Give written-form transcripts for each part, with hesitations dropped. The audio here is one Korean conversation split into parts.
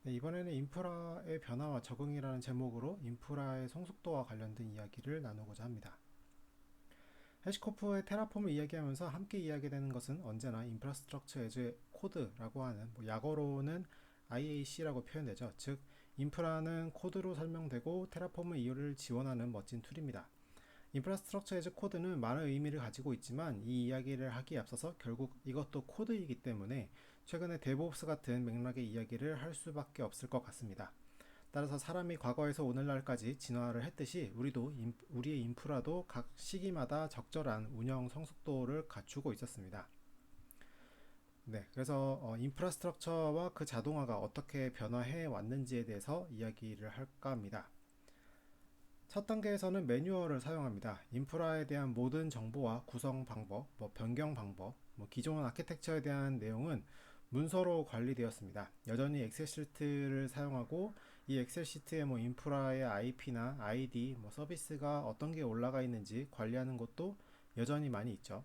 네, 이번에는 인프라의 변화와 적응이라는 제목으로 인프라의 성숙도와 관련된 이야기를 나누고자 합니다. 해시코프의 테라폼을 이야기하면서 함께 이야기되는 것은 언제나 인프라스트럭처 에즈 코드라고 하는 약어로는 IAC라고 표현되죠. 즉 인프라는 코드로 설명되고 테라폼은 이를 지원하는 멋진 툴입니다. 인프라스트럭처 에즈 코드는 많은 의미를 가지고 있지만 이 이야기를 하기에 앞서서 결국 이것도 코드이기 때문에 최근에 데브옵스 같은 맥락의 이야기를 할 수밖에 없을 것 같습니다. 따라서 사람이 과거에서 오늘날까지 진화를 했듯이 우리의 인프라도 각 시기마다 적절한 운영 성숙도를 갖추고 있었습니다. 네, 그래서 인프라스트럭처와 그 자동화가 어떻게 변화해 왔는지에 대해서 이야기를 할까 합니다. 첫 단계에서는 매뉴얼을 사용합니다. 인프라에 대한 모든 정보와 구성 방법, 변경 방법, 기존 아키텍처에 대한 내용은 문서로 관리되었습니다. 여전히 엑셀 시트를 사용하고 이 엑셀 시트에 인프라의 IP나 ID, 서비스가 어떤 게 올라가 있는지 관리하는 것도 여전히 많이 있죠.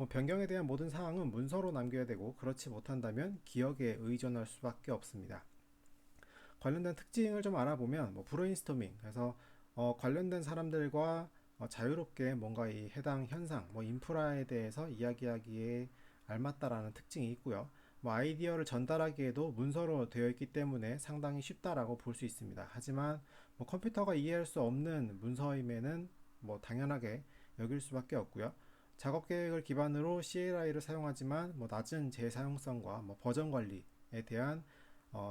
변경에 대한 모든 사항은 문서로 남겨야 되고 그렇지 못한다면 기억에 의존할 수밖에 없습니다. 관련된 특징을 좀 알아보면 브레인스토밍 그래서 관련된 사람들과 자유롭게 뭔가 이 해당 현상 인프라에 대해서 이야기하기에 알맞다라는 특징이 있고요. 아이디어를 전달하기에도 문서로 되어 있기 때문에 상당히 쉽다라고 볼 수 있습니다. 하지만 컴퓨터가 이해할 수 없는 문서임에는 당연하게 여길 수밖에 없고요. 작업 계획을 기반으로 CLI를 사용하지만 낮은 재사용성과 버전 관리에 대한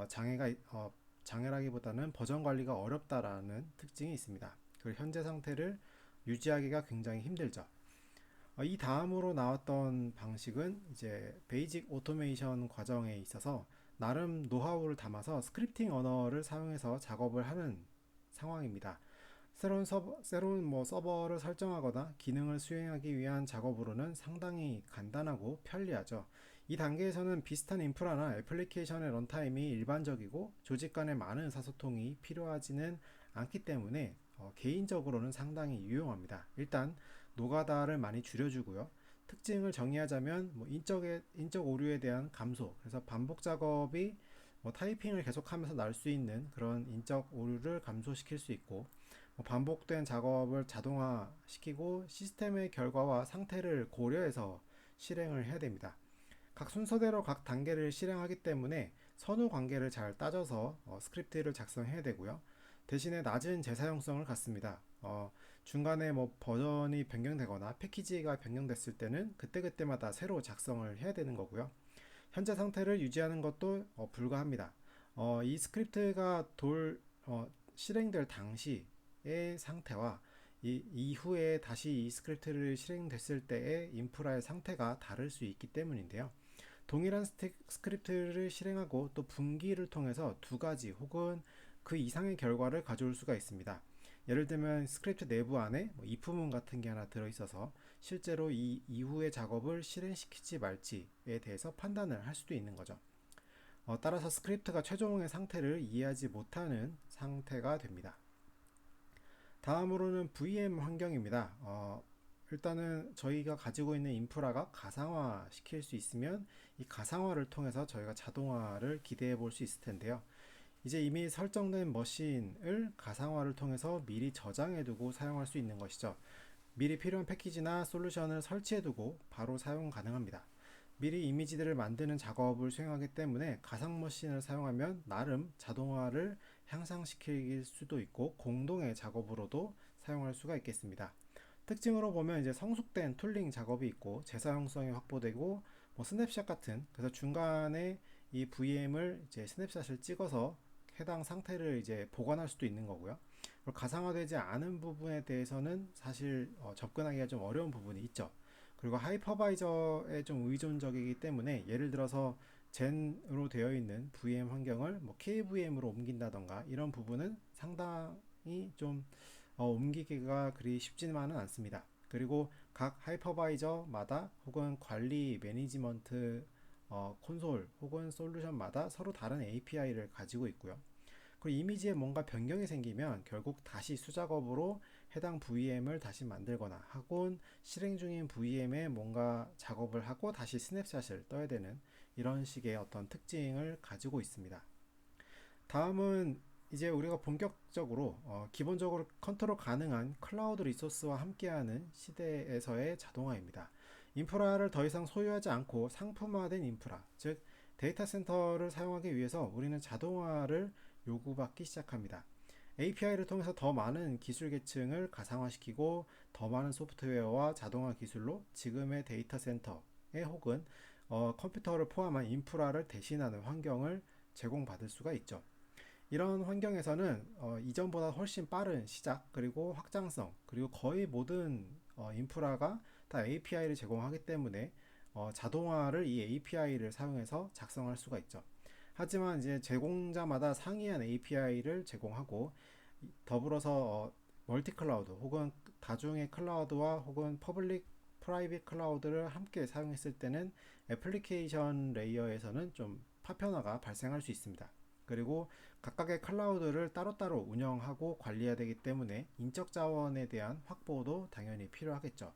장애가 장애라기보다는 버전 관리가 어렵다라는 특징이 있습니다. 그리고 현재 상태를 유지하기가 굉장히 힘들죠. 이 다음으로 나왔던 방식은 이제 베이직 오토메이션 과정에 있어서 나름 노하우를 담아서 스크립팅 언어를 사용해서 작업을 하는 상황입니다. 새로운 서버를 설정하거나 기능을 수행하기 위한 작업으로는 상당히 간단하고 편리하죠. 이 단계에서는 비슷한 인프라나 애플리케이션의 런타임이 일반적이고 조직 간의 많은 사소통이 필요하지는 않기 때문에 개인적으로는 상당히 유용합니다. 일단 노가다를 많이 줄여주고요. 특징을 정의하자면 인적 오류에 대한 감소, 그래서 반복 작업이 타이핑을 계속하면서 날 수 있는 그런 인적 오류를 감소시킬 수 있고, 반복된 작업을 자동화시키고 시스템의 결과와 상태를 고려해서 실행을 해야 됩니다. 각 순서대로 각 단계를 실행하기 때문에 선후 관계를 잘 따져서 스크립트를 작성해야 되고요. 대신에 낮은 재사용성을 갖습니다. 중간에 버전이 변경되거나 패키지가 변경됐을 때는 그때그때마다 새로 작성을 해야 되는 거고요. 현재 상태를 유지하는 것도 불가합니다. 이 스크립트가 실행될 당시의 상태와 이후에 다시 이 스크립트를 실행됐을 때의 인프라의 상태가 다를 수 있기 때문인데요. 동일한 스크립트를 실행하고 또 분기를 통해서 두 가지 혹은 그 이상의 결과를 가져올 수가 있습니다. 예를 들면 스크립트 내부 안에 if문 같은 게 하나 들어있어서 실제로 이 이후의 작업을 실행시키지 말지에 대해서 판단을 할 수도 있는 거죠. 따라서 스크립트가 최종의 상태를 이해하지 못하는 상태가 됩니다. 다음으로는 VM 환경입니다. 일단은 저희가 가지고 있는 인프라가 가상화 시킬 수 있으면 이 가상화를 통해서 저희가 자동화를 기대해 볼 수 있을 텐데요. 이제 이미 설정된 머신을 가상화를 통해서 미리 저장해 두고 사용할 수 있는 것이죠. 미리 필요한 패키지나 솔루션을 설치해 두고 바로 사용 가능합니다. 미리 이미지들을 만드는 작업을 수행하기 때문에 가상 머신을 사용하면 나름 자동화를 향상시킬 수도 있고 공동의 작업으로도 사용할 수가 있겠습니다. 특징으로 보면 이제 성숙된 툴링 작업이 있고 재사용성이 확보되고 스냅샷 같은, 그래서 중간에 이 VM을 이제 스냅샷을 찍어서 해당 상태를 이제 보관할 수도 있는 거고요. 가상화되지 않은 부분에 대해서는 사실 접근하기가 좀 어려운 부분이 있죠. 그리고 하이퍼바이저에 좀 의존적이기 때문에 예를 들어서 젠으로 되어 있는 VM 환경을 KVM으로 옮긴다던가 이런 부분은 상당히 좀 옮기기가 그리 쉽지만은 않습니다. 그리고 각 하이퍼바이저마다 혹은 관리 매니지먼트 콘솔 혹은 솔루션마다 서로 다른 API를 가지고 있고요. 그리고 이미지에 뭔가 변경이 생기면 결국 다시 수작업으로 해당 VM을 다시 만들거나 하곤 실행 중인 VM에 뭔가 작업을 하고 다시 스냅샷을 떠야 되는 이런 식의 어떤 특징을 가지고 있습니다. 다음은 이제 우리가 본격적으로 기본적으로 컨트롤 가능한 클라우드 리소스와 함께하는 시대에서의 자동화입니다. 인프라를 더 이상 소유하지 않고 상품화된 인프라, 즉 데이터 센터를 사용하기 위해서 우리는 자동화를 요구받기 시작합니다. API를 통해서 더 많은 기술 계층을 가상화시키고 더 많은 소프트웨어와 자동화 기술로 지금의 데이터 센터에 혹은 컴퓨터를 포함한 인프라를 대신하는 환경을 제공받을 수가 있죠. 이런 환경에서는 이전보다 훨씬 빠른 시작 그리고 확장성 그리고 거의 모든 인프라가 다 API를 제공하기 때문에 자동화를 이 API를 사용해서 작성할 수가 있죠. 하지만 이제 제공자마다 상이한 API를 제공하고 더불어서 멀티 클라우드 혹은 다중의 클라우드와 혹은 퍼블릭 프라이빗 클라우드를 함께 사용했을 때는 애플리케이션 레이어에서는 좀 파편화가 발생할 수 있습니다. 그리고 각각의 클라우드를 따로따로 운영하고 관리해야 되기 때문에 인적 자원에 대한 확보도 당연히 필요하겠죠.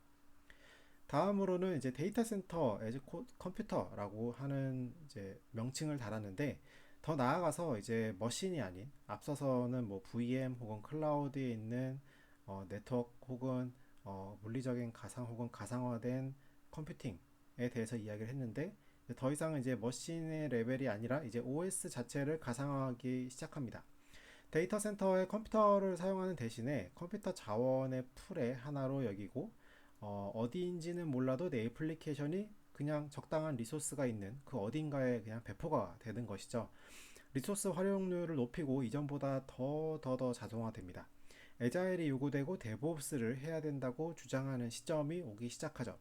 다음으로는 이제 데이터 센터 에즈 컴퓨터라고 하는 이제 명칭을 달았는데 더 나아가서 이제 머신이 아닌 앞서서는 뭐 VM 혹은 클라우드에 있는 네트워크 혹은 물리적인 가상 혹은 가상화된 컴퓨팅에 대해서 이야기를 했는데 더 이상은 이제 머신의 레벨이 아니라 이제 OS 자체를 가상화하기 시작합니다. 데이터 센터에 컴퓨터를 사용하는 대신에 컴퓨터 자원의 풀의 하나로 여기고 어디인지는 몰라도 내 애플리케이션이 그냥 적당한 리소스가 있는 그 어딘가에 그냥 배포가 되는 것이죠. 리소스 활용률을 높이고 이전보다 더 자동화됩니다. 에자일이 요구되고 데브옵스를 해야 된다고 주장하는 시점이 오기 시작하죠.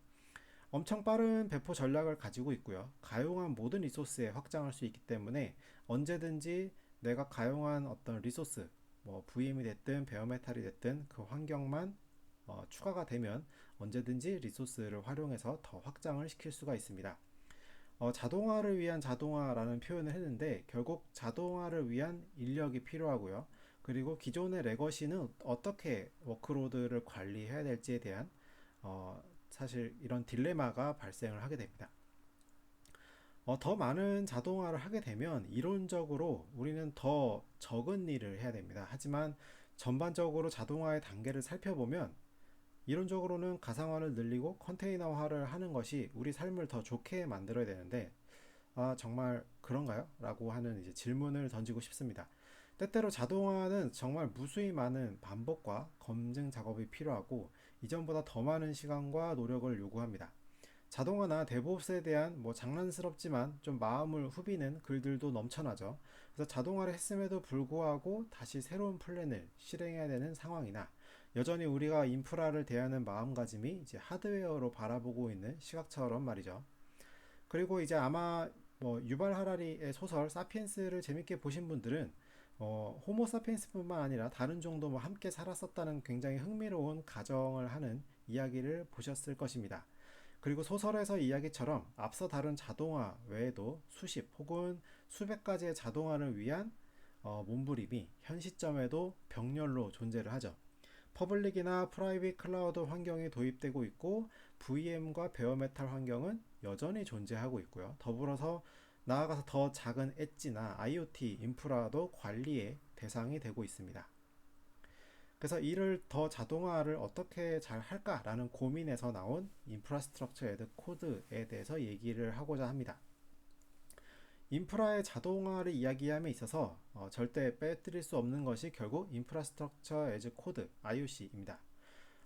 엄청 빠른 배포 전략을 가지고 있고요. 가용한 모든 리소스에 확장할 수 있기 때문에 언제든지 내가 가용한 어떤 리소스, 뭐 VM이 됐든 베어메탈이 됐든 그 환경만 추가가 되면 언제든지 리소스를 활용해서 더 확장을 시킬 수가 있습니다. 자동화를 위한 자동화라는 표현을 했는데 결국 자동화를 위한 인력이 필요하고요. 그리고 기존의 레거시는 어떻게 워크로드를 관리해야 될지에 대한 어, 사실 이런 딜레마가 발생을 하게 됩니다. 더 많은 자동화를 하게 되면 이론적으로 우리는 더 적은 일을 해야 됩니다. 하지만 전반적으로 자동화의 단계를 살펴보면 이론적으로는 가상화를 늘리고 컨테이너화를 하는 것이 우리 삶을 더 좋게 만들어야 되는데 정말 그런가요? 라고 하는 이제 질문을 던지고 싶습니다. 때때로 자동화는 정말 무수히 많은 반복과 검증 작업이 필요하고 이전보다 더 많은 시간과 노력을 요구합니다. 자동화나 데브옵스에 대한 뭐 장난스럽지만 좀 마음을 후비는 글들도 넘쳐나죠. 그래서 자동화를 했음에도 불구하고 다시 새로운 플랜을 실행해야 되는 상황이나 여전히 우리가 인프라를 대하는 마음가짐이 이제 하드웨어로 바라보고 있는 시각처럼 말이죠. 그리고 이제 아마 뭐 유발 하라리의 소설 사피엔스를 재밌게 보신 분들은 호모 사피엔스뿐만 아니라 다른 종도 뭐 함께 살았었다는 굉장히 흥미로운 가정을 하는 이야기를 보셨을 것입니다. 그리고 소설에서 이야기처럼 앞서 다룬 자동화 외에도 수십 혹은 수백 가지의 자동화를 위한 몸부림이 현 시점에도 병렬로 존재를 하죠. 퍼블릭이나 프라이빗 클라우드 환경이 도입되고 있고 VM과 베어메탈 환경은 여전히 존재하고 있고요. 더불어서 나아가서 더 작은 엣지나 IoT 인프라도 관리의 대상이 되고 있습니다. 그래서 이를 더 자동화를 어떻게 잘 할까라는 고민에서 나온 인프라스트럭처 애드 코드에 대해서 얘기를 하고자 합니다. 인프라의 자동화를 이야기함에 있어서 절대 빼뜨릴 수 없는 것이 결국 인프라스트럭처 애즈 코드 IOC입니다.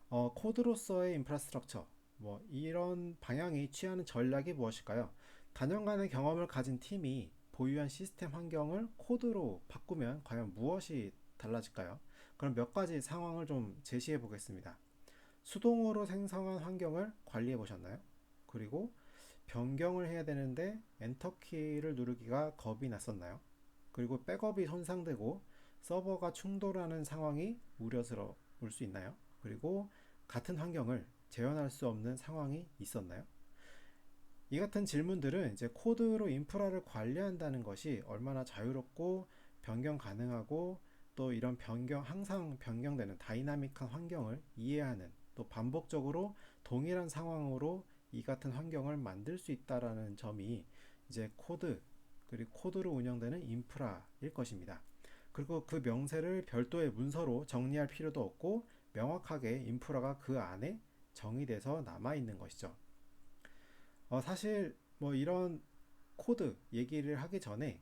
코드로서의 인프라스트럭처 뭐 이런 방향이 취하는 전략이 무엇일까요? 다년간의 경험을 가진 팀이 보유한 시스템 환경을 코드로 바꾸면 과연 무엇이 달라질까요? 그럼 몇 가지 상황을 좀 제시해 보겠습니다. 수동으로 생성한 환경을 관리해 보셨나요? 그리고 변경을 해야 되는데 엔터키를 누르기가 겁이 났었나요? 그리고 백업이 손상되고 서버가 충돌하는 상황이 우려스러울 수 있나요? 그리고 같은 환경을 재현할 수 없는 상황이 있었나요? 이 같은 질문들은 이제 코드로 인프라를 관리한다는 것이 얼마나 자유롭고 변경 가능하고 또 이런 항상 변경되는 다이나믹한 환경을 이해하는 또 반복적으로 동일한 상황으로 이 같은 환경을 만들 수 있다라는 점이 이제 코드 그리고 코드로 운영되는 인프라일 것입니다. 그리고 그 명세를 별도의 문서로 정리할 필요도 없고 명확하게 인프라가 그 안에 정의돼서 남아있는 것이죠. 사실 뭐 이런 코드 얘기를 하기 전에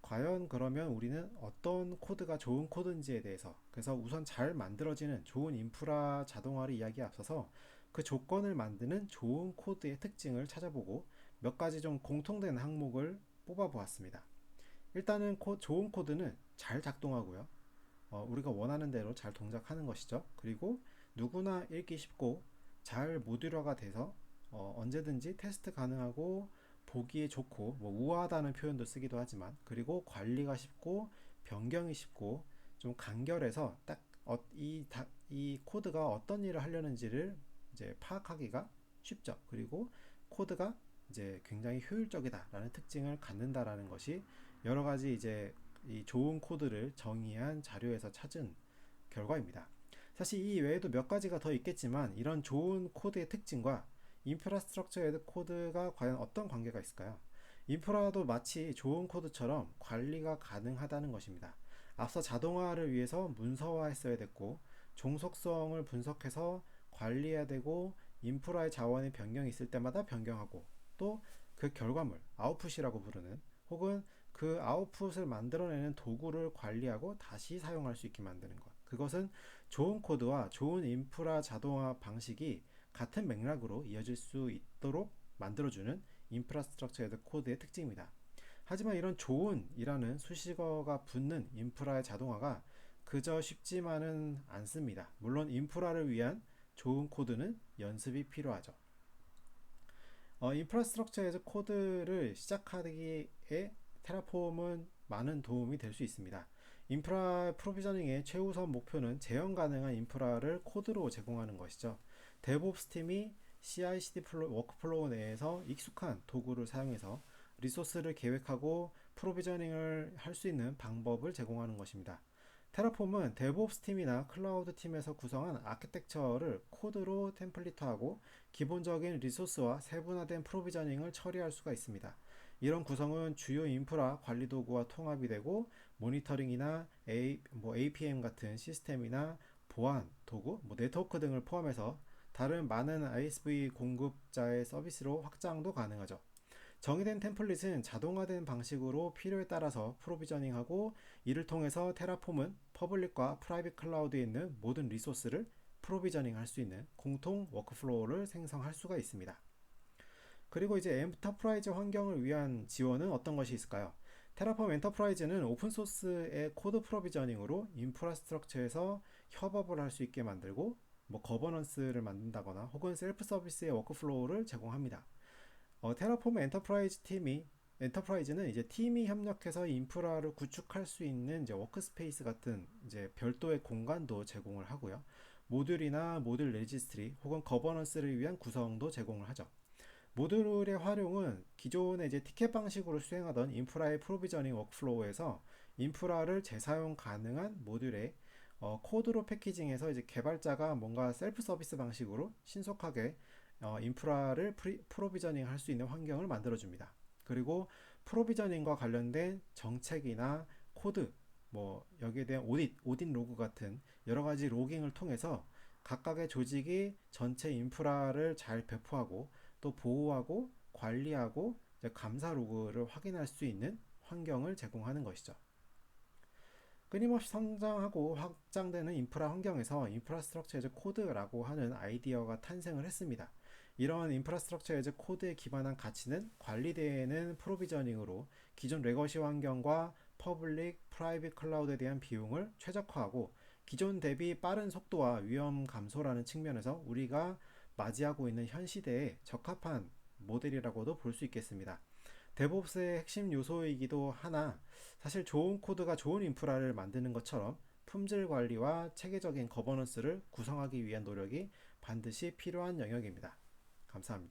과연 그러면 우리는 어떤 코드가 좋은 코드인지에 대해서, 그래서 우선 잘 만들어지는 좋은 인프라 자동화를 이야기에 앞서서 그 조건을 만드는 좋은 코드의 특징을 찾아보고 몇 가지 좀 공통된 항목을 뽑아 보았습니다. 일단은 좋은 코드는 잘 작동하고요. 우리가 원하는 대로 잘 동작하는 것이죠. 그리고 누구나 읽기 쉽고 잘 모듈화가 돼서 언제든지 테스트 가능하고 보기에 좋고, 뭐 우아하다는 표현도 쓰기도 하지만, 그리고 관리가 쉽고 변경이 쉽고 좀 간결해서 딱 이 코드가 어떤 일을 하려는지를 이제 파악하기가 쉽죠. 그리고 코드가 이제 굉장히 효율적이다라는 특징을 갖는다라는 것이 여러 가지 이제 이 좋은 코드를 정의한 자료에서 찾은 결과입니다. 사실 이 외에도 몇 가지가 더 있겠지만 이런 좋은 코드의 특징과 인프라스트럭처 에드 코드가 과연 어떤 관계가 있을까요? 인프라도 마치 좋은 코드처럼 관리가 가능하다는 것입니다. 앞서 자동화를 위해서 문서화했어야 됐고 종속성을 분석해서 관리해야 되고 인프라의 자원의 변경이 있을 때마다 변경하고 또 그 결과물, 아웃풋이라고 부르는, 혹은 그 아웃풋을 만들어내는 도구를 관리하고 다시 사용할 수 있게 만드는 것. 그것은 좋은 코드와 좋은 인프라 자동화 방식이 같은 맥락으로 이어질 수 있도록 만들어주는 인프라스트럭처 에드 코드의 특징입니다. 하지만 이런 좋은이라는 수식어가 붙는 인프라의 자동화가 그저 쉽지만은 않습니다. 물론 인프라를 위한 좋은 코드는 연습이 필요하죠. 인프라스트럭처 에즈 코드를 시작하기에 테라폼은 많은 도움이 될 수 있습니다. 인프라 프로비저닝의 최우선 목표는 재현 가능한 인프라를 코드로 제공하는 것이죠. 데브옵스 팀이 CI/CD 워크플로우 내에서 익숙한 도구를 사용해서 리소스를 계획하고 프로비저닝을 할 수 있는 방법을 제공하는 것입니다. 테라폼은 데브옵스 팀이나 클라우드 팀에서 구성한 아키텍처를 코드로 템플릿화하고 기본적인 리소스와 세분화된 프로비저닝을 처리할 수가 있습니다. 이런 구성은 주요 인프라 관리 도구와 통합이 되고 모니터링이나 APM 같은 시스템이나 보안 도구, 네트워크 등을 포함해서 다른 많은 ISV 공급자의 서비스로 확장도 가능하죠. 정의된 템플릿은 자동화된 방식으로 필요에 따라서 프로비저닝하고, 이를 통해서 테라폼은 퍼블릭과 프라이빗 클라우드에 있는 모든 리소스를 프로비저닝 할 수 있는 공통 워크플로우를 생성할 수가 있습니다. 그리고 이제 엔터프라이즈 환경을 위한 지원은 어떤 것이 있을까요? 테라폼 엔터프라이즈는 오픈소스의 코드 프로비저닝으로 인프라스트럭처에서 협업을 할 수 있게 만들고, 거버넌스를 만든다거나 혹은 셀프 서비스의 워크플로우를 제공합니다. 테라폼 엔터프라이즈는 이제 팀이 협력해서 인프라를 구축할 수 있는 이제 워크스페이스 같은 이제 별도의 공간도 제공을 하고요. 모듈이나 모듈 레지스트리 혹은 거버넌스를 위한 구성도 제공을 하죠. 모듈의 활용은 기존의 이제 티켓 방식으로 수행하던 인프라의 프로비저닝 워크플로우에서 인프라를 재사용 가능한 모듈에 코드로 패키징해서 이제 개발자가 뭔가 셀프 서비스 방식으로 신속하게 인프라를 프로비저닝 할 수 있는 환경을 만들어줍니다. 그리고 프로비저닝과 관련된 정책이나 코드, 여기에 대한 오딧 로그 같은 여러 가지 로깅을 통해서 각각의 조직이 전체 인프라를 잘 배포하고 또 보호하고 관리하고 감사 로그를 확인할 수 있는 환경을 제공하는 것이죠. 끊임없이 성장하고 확장되는 인프라 환경에서 인프라스트럭처 에즈 코드라고 하는 아이디어가 탄생을 했습니다. 이런 인프라스트럭처 에즈 코드에 기반한 가치는 관리되는 프로비저닝으로 기존 레거시 환경과 퍼블릭, 프라이빗 클라우드에 대한 비용을 최적화하고 기존 대비 빠른 속도와 위험 감소라는 측면에서 우리가 맞이하고 있는 현 시대에 적합한 모델이라고도 볼 수 있겠습니다. 데브옵스의 핵심 요소이기도 하나, 사실 좋은 코드가 좋은 인프라를 만드는 것처럼 품질 관리와 체계적인 거버넌스를 구성하기 위한 노력이 반드시 필요한 영역입니다. 감사합니다.